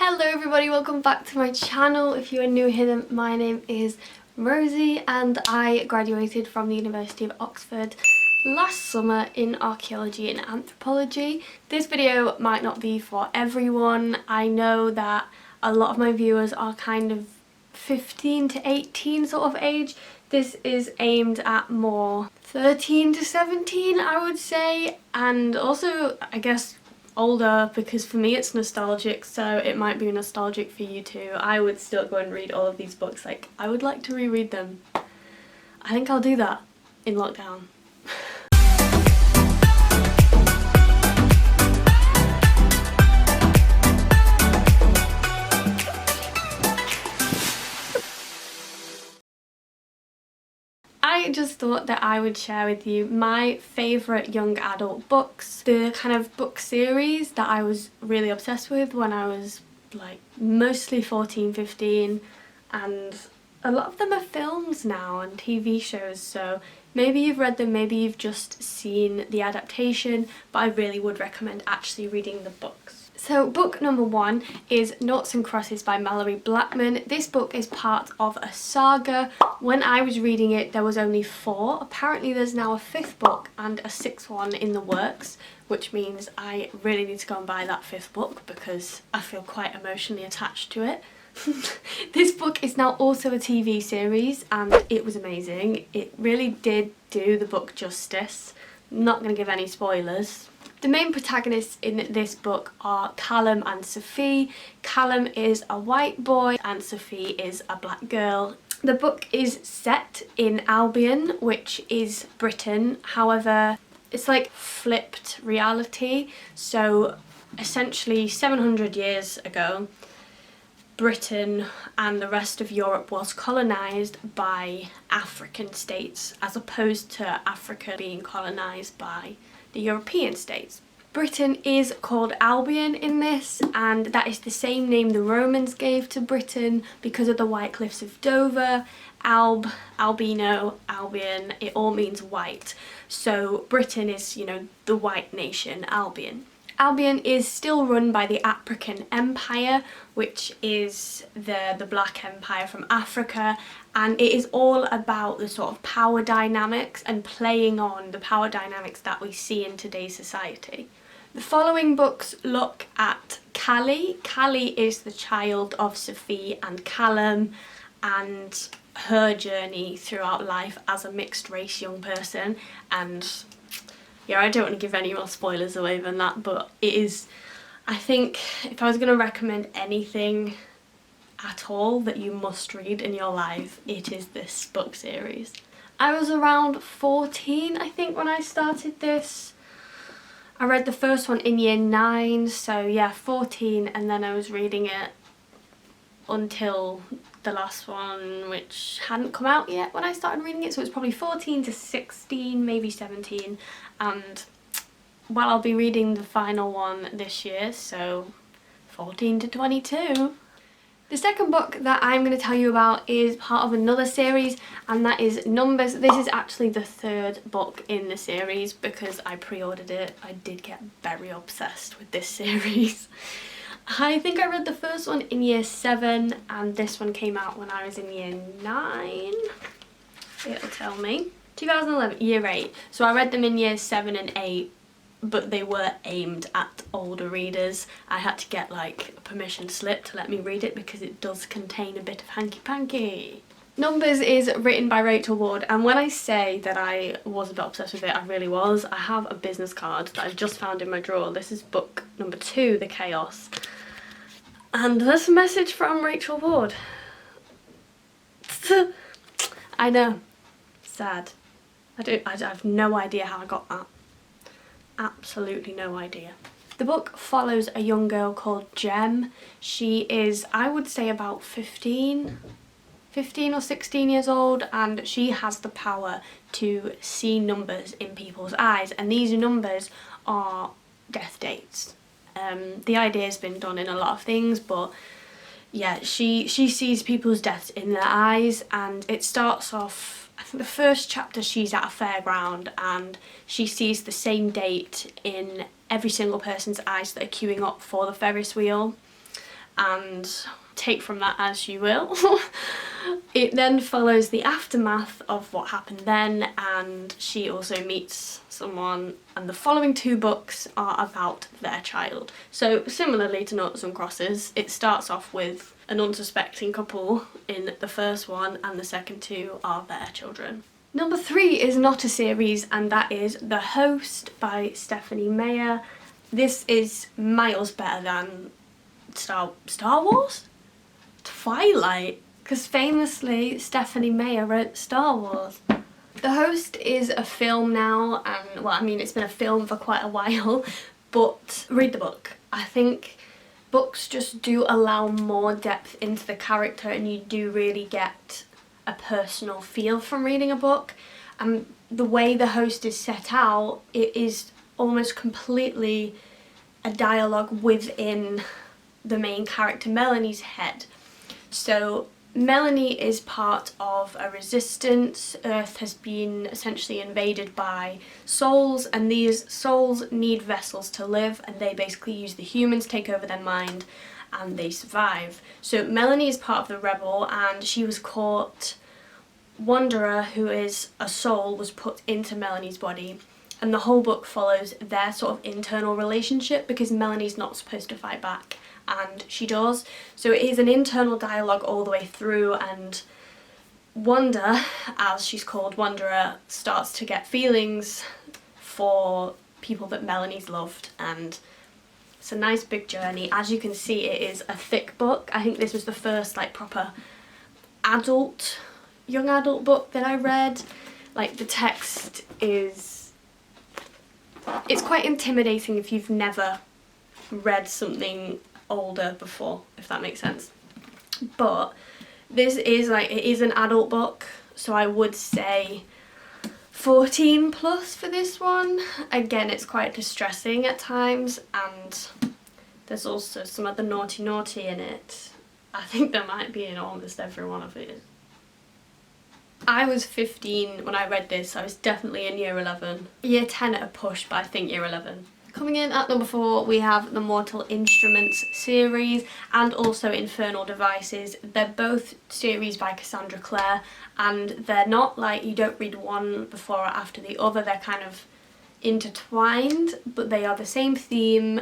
Hello everybody, welcome back to my channel. If you are new here, then my name is Rosie and I graduated from the University of Oxford last summer in Archaeology and Anthropology. This video might not be for everyone. I know that a lot of my viewers are kind of 15 to 18 sort of age. This is aimed at more 13 to 17, I would say, and also I guess older, because for me it's nostalgic, so it might be nostalgic for you too. I would still go and read all of these books. Like, I would like to reread them. I think I'll do that in lockdown. I just thought that I would share with you my favourite young adult books, the kind of book series that I was really obsessed with when I was like mostly 14, 15, and a lot of them are films now and TV shows, so maybe you've read them, maybe you've just seen the adaptation, but I really would recommend actually reading the books. So book number one is Noughts and Crosses by Mallory Blackman. This book is part of a saga. When I was reading it there was only 4. Apparently there's now a 5th book and a 6th one in the works, which means I really need to go and buy that 5th book because I feel quite emotionally attached to it. This book is now also a TV series and it was amazing. It really did do the book justice. I'm not going to give any spoilers. The main protagonists in this book are Callum and Sophie. Callum is a white boy and Sophie is a black girl. The book is set in Albion, which is Britain. However, it's like flipped reality. So essentially 700 years ago, Britain and the rest of Europe was colonised by African states, as opposed to Africa being colonised by the European states. Britain is called Albion in this, and that is the same name the Romans gave to Britain because of the White Cliffs of Dover. Albino, Albion, it all means white. So Britain is, you know, the white nation, Albion. Albion is still run by the African Empire, which is the Black Empire from Africa, and it is all about the sort of power dynamics and playing on the power dynamics that we see in today's society. The following books look at Callie. Callie is the child of Sophie and Callum and her journey throughout life as a mixed race young person, and yeah, I don't want to give any more spoilers away than that, but it is, I think, if I was going to recommend anything at all that you must read in your life, it is this book series. I was around 14, I think, when I started this. I read the first one in year 9, so yeah, 14, and then I was reading it until the last one, which hadn't come out yet when I started reading it, so it's probably 14 to 16, maybe 17, and well, I'll be reading the final one this year, so 14 to 22. The second book that I'm going to tell you about is part of another series, and that is Numbers. This is actually the 3rd book in the series because I pre-ordered it. I did get very obsessed with this series. I think I read the first one in year 7 and this one came out when I was in year 9. It'll tell me. 2011, year 8. So I read them in year 7 and 8, but they were aimed at older readers. I had to get like a permission slip to let me read it because it does contain a bit of hanky-panky. Numbers is written by Rachel Ward, and when I say that I was a bit obsessed with it, I really was. I have a business card that I've just found in my drawer. This is book number 2, The Chaos. And there's a message from Rachel Ward. I know. Sad. I have no idea how I got that. Absolutely no idea. The book follows a young girl called Jem. She is, I would say, about 15 or 16 years old, and she has the power to see numbers in people's eyes, and these numbers are death dates. The idea has been done in a lot of things, but yeah, she sees people's deaths in their eyes, and it starts off, I think the first chapter she's at a fairground and she sees the same date in every single person's eyes that are queuing up for the Ferris wheel. and take from that as you will. It then follows the aftermath of what happened then, and she also meets someone, and the following 2 books are about their child. So similarly to Noughts and Crosses, it starts off with an unsuspecting couple in the first one, and the second 2 are their children. Number 3 is not a series, and that is The Host by Stephanie Meyer. This is miles better than Star Wars? Twilight? Because famously Stephanie Meyer wrote Star Wars. The Host is a film now, and well, I mean, it's been a film for quite a while, but read the book. I think books just do allow more depth into the character, and you do really get a personal feel from reading a book. And the way The Host is set out, it is almost completely a dialogue within the main character Melanie's head. So Melanie is part of a resistance. Earth has been essentially invaded by souls, and these souls need vessels to live, and they basically use the humans, take over their mind, and they survive. So Melanie is part of the rebel, and she was caught. Wanderer, who is a soul, was put into Melanie's body, and the whole book follows their sort of internal relationship, because Melanie's not supposed to fight back and she does. So it is an internal dialogue all the way through, and Wanda, as she's called, Wanderer, starts to get feelings for people that Melanie's loved, and it's a nice big journey. As you can see, it is a thick book. I think this was the first like proper young adult book that I read. Like, the text is, it's quite intimidating if you've never read something older before, if that makes sense. But this is like, it is an adult book, so I would say 14 plus for this one. Again, it's quite distressing at times, and there's also some of the naughty in it. I think there might be in almost every one of it. I was 15 when I read this. I was definitely in year 11. Year 10 at a push, but I think year 11. Coming in at number 4, we have the Mortal Instruments series and also Infernal Devices. They're both series by Cassandra Clare, and they're not like, you don't read one before or after the other. They're kind of intertwined, but they are the same theme.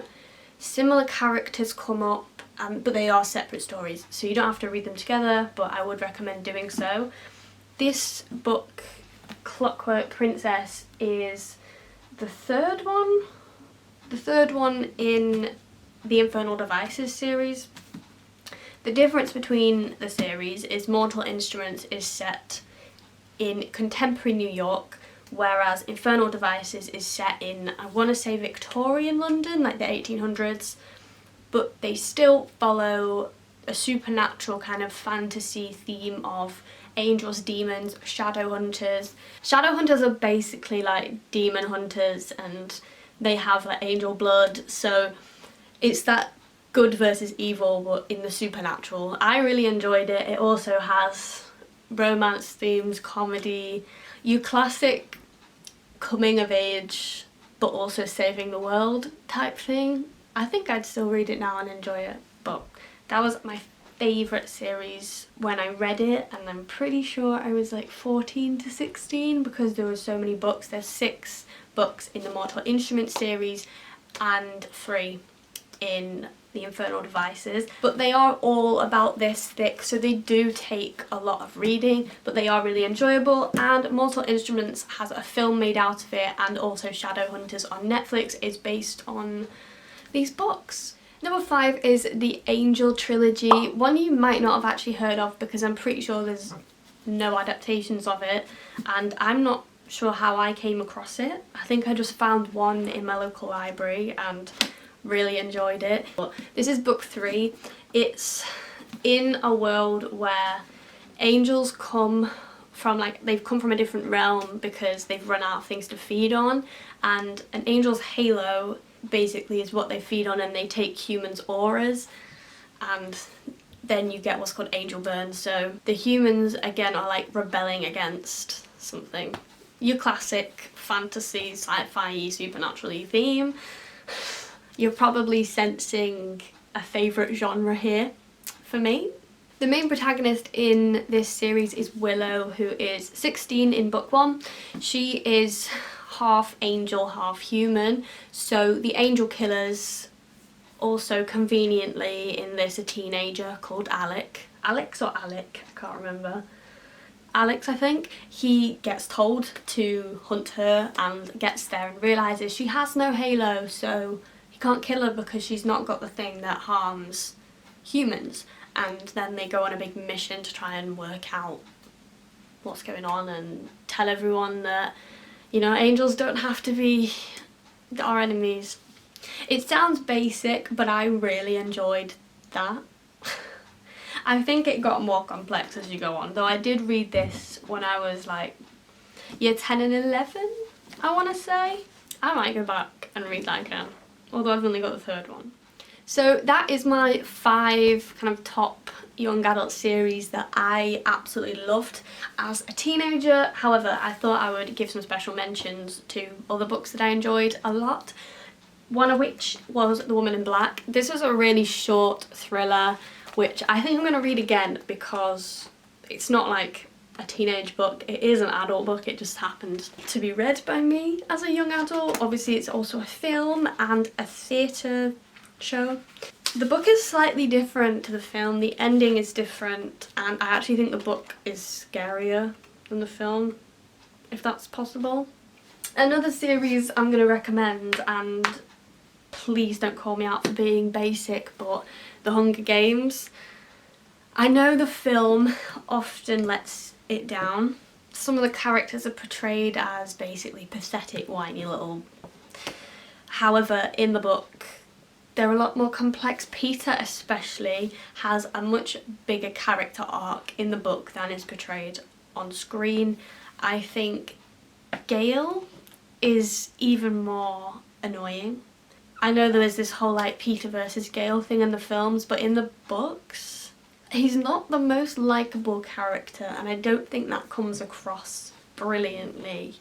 Similar characters come up, but they are separate stories, so you don't have to read them together, but I would recommend doing so. This book, Clockwork Princess, is the third one in the Infernal Devices series. The difference between the series is Mortal Instruments is set in contemporary New York, whereas Infernal Devices is set in, I want to say, Victorian London, like the 1800s, but they still follow a supernatural kind of fantasy theme of angels, demons, shadow hunters. Shadow hunters are basically like demon hunters, and they have like angel blood, so it's that good versus evil but in the supernatural. I really enjoyed it. It also has romance themes, comedy, your classic coming of age but also saving the world type thing. I think I'd still read it now and enjoy it, but that was my favourite series when I read it, and I'm pretty sure I was like 14 to 16 because there were so many books. There's 6 books in the Mortal Instruments series and 3 in the Infernal Devices, but they are all about this thick, so they do take a lot of reading, but they are really enjoyable. And Mortal Instruments has a film made out of it, and also Shadowhunters on Netflix is based on these books. Number 5 is the Angel Trilogy, one you might not have actually heard of because I'm pretty sure there's no adaptations of it, and I'm not sure how I came across it. I think I just found one in my local library and really enjoyed it. But this is book 3. It's in a world where angels come from, like, they've come from a different realm because they've run out of things to feed on, and an angel's halo basically is what they feed on, and they take humans' auras, and then you get what's called angel burn. So the humans again are like rebelling against something. Your classic fantasy, sci-fi, supernatural theme. You're probably sensing a favourite genre here for me. The main protagonist in this series is Willow, who is 16 in book 1. She is half angel, half human, so the angel killers also conveniently in this a teenager called Alex or Alec, I can't remember. Alex, I think. He gets told to hunt her and gets there and realises she has no halo, so he can't kill her because she's not got the thing that harms humans. And then they go on a big mission to try and work out what's going on and tell everyone that, you know, angels don't have to be our enemies. It sounds basic, but I really enjoyed that. I think it got more complex as you go on, though I did read this when I was like year 10 and 11, I want to say. I might go back and read that again, although I've only got the 3rd one. So that is my 5 kind of top young adult series that I absolutely loved as a teenager. However, I thought I would give some special mentions to other books that I enjoyed a lot. One of which was The Woman in Black. This was a really short thriller, which I think I'm going to read again because it's not like a teenage book, it is an adult book, it just happened to be read by me as a young adult. Obviously it's also a film and a theatre show. The book is slightly different to the film, the ending is different, and I actually think the book is scarier than the film, if that's possible. Another series I'm going to recommend, and please don't call me out for being basic, but The Hunger Games. I know the film often lets it down. Some of the characters are portrayed as basically pathetic, whiny little... However, in the book, they're a lot more complex. Peter especially has a much bigger character arc in the book than is portrayed on screen. I think Gale is even more annoying. I know there was this whole like Peter versus Gale thing in the films, but in the books, he's not the most likeable character, and I don't think that comes across brilliantly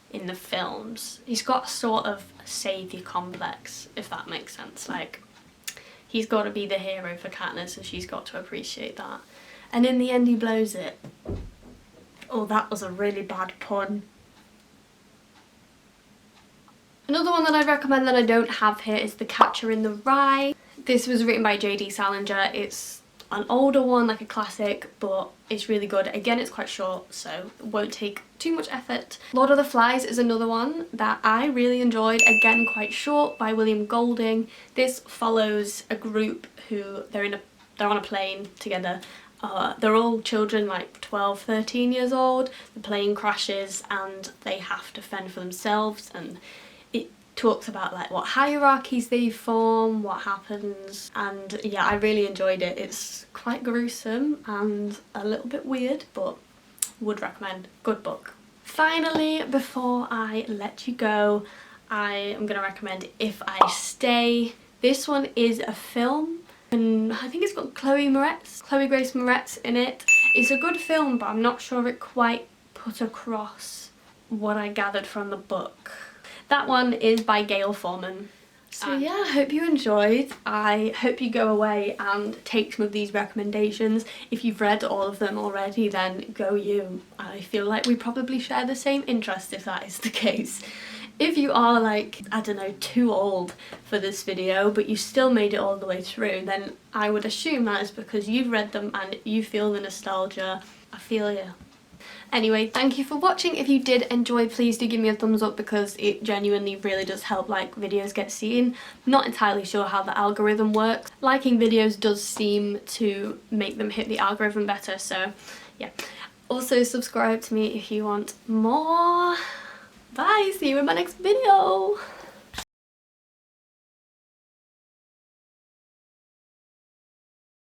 in the films. He's got sort of a saviour complex, if that makes sense. Like, he's got to be the hero for Katniss and she's got to appreciate that. And in the end he blows it. Oh, that was a really bad pun. Another one that I'd recommend that I don't have here is The Catcher in the Rye. This was written by J.D. Salinger. It's an older one, like a classic, but it's really good. Again, it's quite short, so it won't take too much effort. Lord of the Flies is another one that I really enjoyed. Again, quite short, by William Golding. This follows a group who they're on a plane together. They're all children, like 12, 13 years old. The plane crashes and they have to fend for themselves, and it talks about like what hierarchies they form, what happens, and yeah, I really enjoyed it. It's quite gruesome and a little bit weird, but would recommend. Good book. Finally, before I let you go, I am going to recommend If I Stay. This one is a film, and I think it's got Chloe Grace Moretz in it. It's a good film, but I'm not sure it quite put across what I gathered from the book. That one is by Gail Forman. So yeah, I hope you enjoyed. I hope you go away and take some of these recommendations. If you've read all of them already, then go you. I feel like we probably share the same interest if that is the case. If you are like, I don't know, too old for this video, but you still made it all the way through, then I would assume that is because you've read them and you feel the nostalgia. I feel you. Anyway, thank you for watching. If you did enjoy, please do give me a thumbs up because it genuinely really does help like videos get seen. Not entirely sure how the algorithm works. Liking videos does seem to make them hit the algorithm better, so yeah. Also subscribe to me if you want more. Bye, see you in my next video.